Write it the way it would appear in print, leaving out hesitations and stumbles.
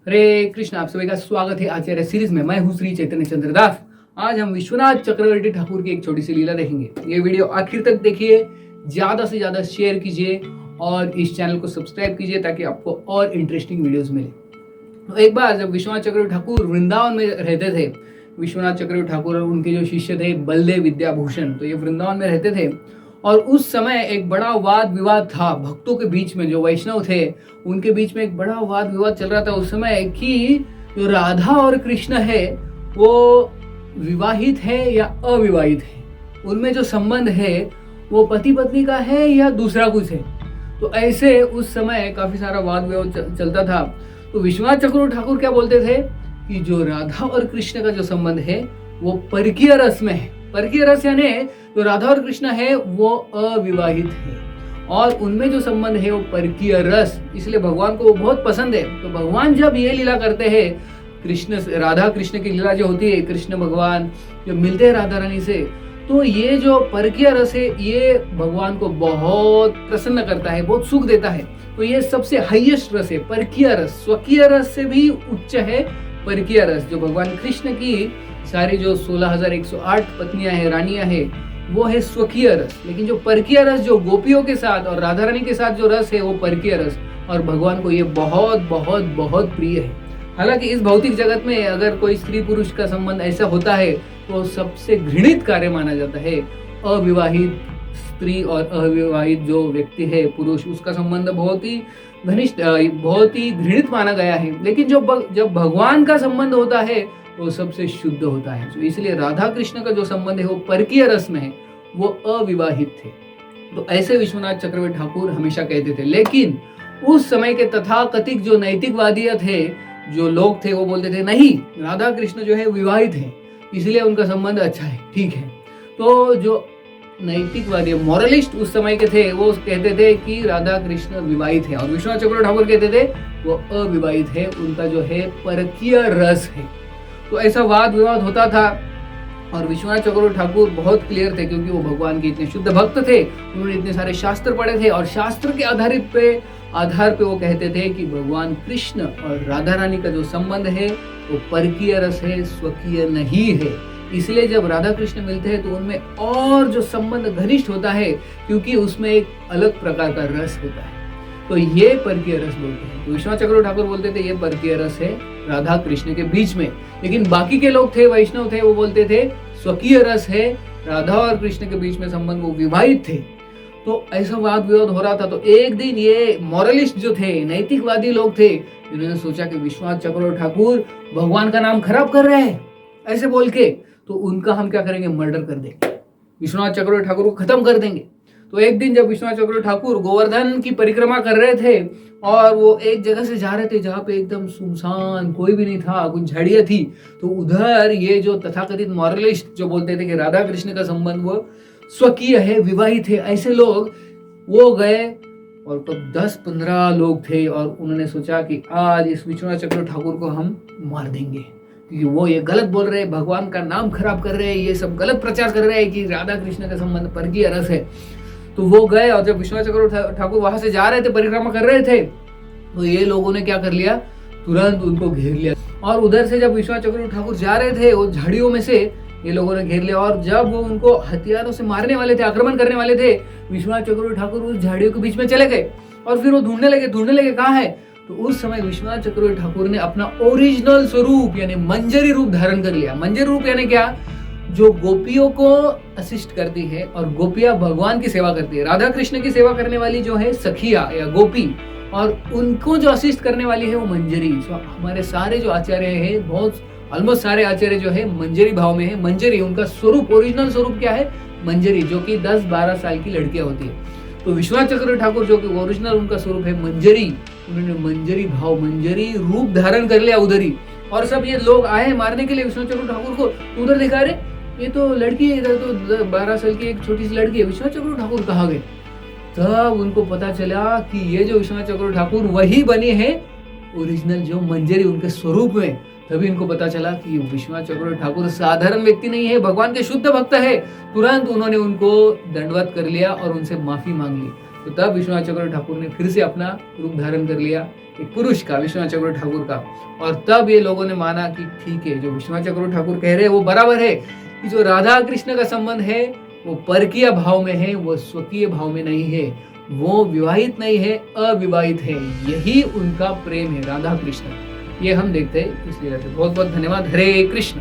हरे कृष्ण। आप सभी का स्वागत है आचार्य सीरीज में। मैं हूं श्री चैतन्य चंद्र दास। आज हम विश्वनाथ चक्रवर्ती ठाकुर की एक छोटी सी लीला देखेंगे। ये वीडियो आखिर तक देखिए, ज्यादा से ज्यादा शेयर कीजिए और इस चैनल को सब्सक्राइब कीजिए ताकि आपको और इंटरेस्टिंग वीडियोस मिले। तो एक बार जब विश्वनाथ चक्रवर्ती ठाकुर वृंदावन में रहते थे, विश्वनाथ चक्रवर्ती ठाकुर और उनके जो शिष्य थे बलदेव विद्याभूषण, तो ये वृंदावन में रहते थे। और उस समय एक बड़ा वाद विवाद था भक्तों के बीच में, जो वैष्णव थे उनके बीच में एक बड़ा वाद विवाद चल रहा था उस समय कि जो राधा और कृष्ण है वो विवाहित है या अविवाहित है, उनमें जो संबंध है वो पति पत्नी का है या दूसरा कुछ है। तो ऐसे उस समय काफी सारा वाद विवाद चलता था। तो विश्वनाथ चक्रवर्ती ठाकुर क्या बोलते थे कि जो राधा और कृष्ण का जो संबंध है वो परकीय रस में है। परकीय रस यानी जो राधा और कृष्ण है वो अविवाहित है और उनमें जो संबंध है वो परकीय रस, इसलिए भगवान को वो बहुत पसंद है। तो भगवान जब ये लीला करते हैं, कृष्ण राधा कृष्ण की लीला जो होती है, कृष्ण भगवान जब मिलते हैं राधा रानी से, तो ये जो परकीय रस है ये भगवान को बहुत प्रसन्न करता है, बहुत सुख देता है। तो ये सबसे हाईएस्ट रस है परकीय रस। स्वकीय रस से भी उच्च है परकीय रस। जो भगवान कृष्ण की सारी जो 16,108 पत्नियां हैं, रानियां हैं, वो है स्वकीय रस। लेकिन जो परकीय रस, जो गोपियों के साथ और राधा रानी के साथ जो रस है वो परकीय रस, और भगवान को ये बहुत बहुत बहुत प्रिय है। हालांकि इस भौतिक जगत में अगर कोई स्त्री पुरुष का संबंध ऐसा होता है तो सबसे घृणित कार्य माना जाता है। अविवाहित स्त्री और अविवाहित जो व्यक्ति है पुरुष, उसका संबंध बहुत ही घनिष्ठ, बहुत ही घृणित माना गया है। लेकिन जब भगवान का संबंध होता है वो सबसे शुद्ध होता है। तो इसलिए राधा कृष्ण का जो संबंध है वो परकीय रस में है, वो अविवाहित थे। तो ऐसे विश्वनाथ चक्रवर्ती ठाकुर हमेशा कहते थे। लेकिन उस समय के तथाकथित जो नैतिकवादी थे, जो लोग थे, वो बोलते थे नहीं, राधा कृष्ण जो है विवाहित है, इसलिए उनका संबंध अच्छा है, ठीक है। तो जो नैतिकवादी मॉरलिस्ट उस समय के थे वो कहते थे कि राधा कृष्ण विवाहित है, और विश्वनाथ चक्रवर्ती ठाकुर कहते थे वो अविवाहित है, उनका जो है परकीय रस है। तो ऐसा वाद विवाद होता था। और विश्वनाथ चक्रवर्ती ठाकुर बहुत क्लियर थे क्योंकि वो भगवान के इतने शुद्ध भक्त थे, उन्होंने इतने सारे शास्त्र पढ़े थे, और शास्त्र के आधार पे वो कहते थे कि भगवान कृष्ण और राधा रानी का जो संबंध है वो परकीय रस है, स्वकीय नहीं है। इसलिए जब राधा कृष्ण मिलते हैं तो उनमें और जो संबंध घनिष्ठ होता है, क्योंकि उसमें एक अलग प्रकार का रस होता है। तो ये परकीय रस बोलते हैं। तो विश्वनाथ चक्रवर्ती ठाकुर बोलते थे ये परकीय रस है राधा कृष्ण के बीच में। लेकिन बाकी के लोग थे, वैष्णव थे, वो बोलते थे स्वकीय रस है, राधा और कृष्ण के बीच में संबंध, वो विवाहित थे। तो ऐसा वाद विवाद हो रहा था। तो एक दिन ये मॉरलिस्ट जो थे, नैतिकवादी लोग थे, इन्होंने सोचा कि विश्वनाथ चक्रवर्ती ठाकुर भगवान का नाम खराब कर रहे हैं ऐसे बोल के, तो उनका हम क्या करेंगे, मर्डर कर देंगे, विश्वनाथ चक्रवर्ती ठाकुर को खत्म कर देंगे। तो एक दिन जब विश्वनाथ चक्रवर्ती ठाकुर गोवर्धन की परिक्रमा कर रहे थे और वो एक जगह से जा रहे थे जहाँ पे एकदम सुनसान, कोई भी नहीं था, कुछ झाड़ियाँ थी, तो उधर ये जो तथाकथित मॉरलिस्ट जो बोलते थे कि राधा कृष्ण का संबंध वो स्वकीय है, विवाहित है, ऐसे लोग वो गए और तो 10-15 लोग थे, और उन्होंने सोचा कि आज इस विश्वनाथ चक्रवर्ती ठाकुर को हम मार देंगे क्योंकि वो ये गलत बोल रहे हैं, भगवान का नाम खराब कर रहे हैं, ये सब गलत प्रचार कर रहे हैं कि राधा कृष्ण का संबंध परकीय रस है। तो वो गए, और जब विश्वनाथ चक्रवर्ती ठाकुर वहां से जा रहे थे, परिक्रमा कर रहे थे, तो ये लोगों ने क्या कर लिया, तुरंत उनको घेर लिया। और उधर से जब विश्वनाथ चक्रवर्ती ठाकुर जा रहे थे, वो झाड़ियों में से ये लोगों ने घेर लिया, और जब वो उनको हथियारों से मारने वाले थे, आक्रमण करने वाले थे, विश्वनाथ चक्रवर्ती ठाकुर उस झाड़ियों के बीच में चले गए और फिर वो ढूंढने लगे कहाँ है। तो उस समय विश्वनाथ चक्रवर्ती ठाकुर ने अपना ओरिजिनल स्वरूप यानी मंजरी रूप धारण कर लिया। मंजरी रूप यानी क्या, जो गोपियों को असिस्ट करती है और गोपियां भगवान की सेवा करती है। राधा कृष्ण की सेवा करने वाली जो है सखिया या गोपी, और उनको जो असिस्ट करने वाली है वो मंजरी। हमारे सारे जो आचार्य हैं, बहुत ऑलमोस्ट सारे आचार्य जो है मंजरी भाव में है। मंजरी उनका स्वरूप, ओरिजिनल स्वरूप क्या है, मंजरी, जो कि 10-12 साल की लड़कियां होती है। तो विश्वनाथ चक्रवर्ती ठाकुर जो कि ओरिजिनल उनका स्वरूप है मंजरी, उन्होंने मंजरी भाव, मंजरी रूप धारण कर लिया उधर ही। और सब ये लोग आए मारने के लिए विश्वनाथ चक्रवर्ती ठाकुर को। उधर दिखा रहे ये तो लड़की है, इधर तो 12 साल की एक छोटी सी लड़की है, विश्वनाथ चक्रवर्ती ठाकुर कहाँ गए। तब उनको पता चला कि ये जो विश्वनाथ चक्रवर्ती ठाकुर वही बने हैं ओरिजिनल जो मंजरी उनके स्वरूप में। तभी इनको पता चला कि विश्वनाथ चक्रवर्ती ठाकुर साधारण व्यक्ति नहीं है, भगवान के शुद्ध भक्त है। तुरंत उन्होंने उनको दंडवत कर लिया और उनसे माफी मांग ली। तो तब विश्वनाथ चक्रवर्ती ठाकुर ने फिर से अपना रूप धारण कर लिया, एक पुरुष का, विश्वनाथ चक्रवर्ती ठाकुर का। और तब ये लोगों ने माना कि ठीक है, जो विश्वनाथ चक्रवर्ती ठाकुर कह रहे हैं वो बराबर है कि जो राधा कृष्ण का संबंध है वो परकीय भाव में है, वो स्वकीय भाव में नहीं है, वो विवाहित नहीं है, अविवाहित है, यही उनका प्रेम है, राधा कृष्ण। ये हम देखते हैं इसलिए। बहुत बहुत धन्यवाद। हरे कृष्ण।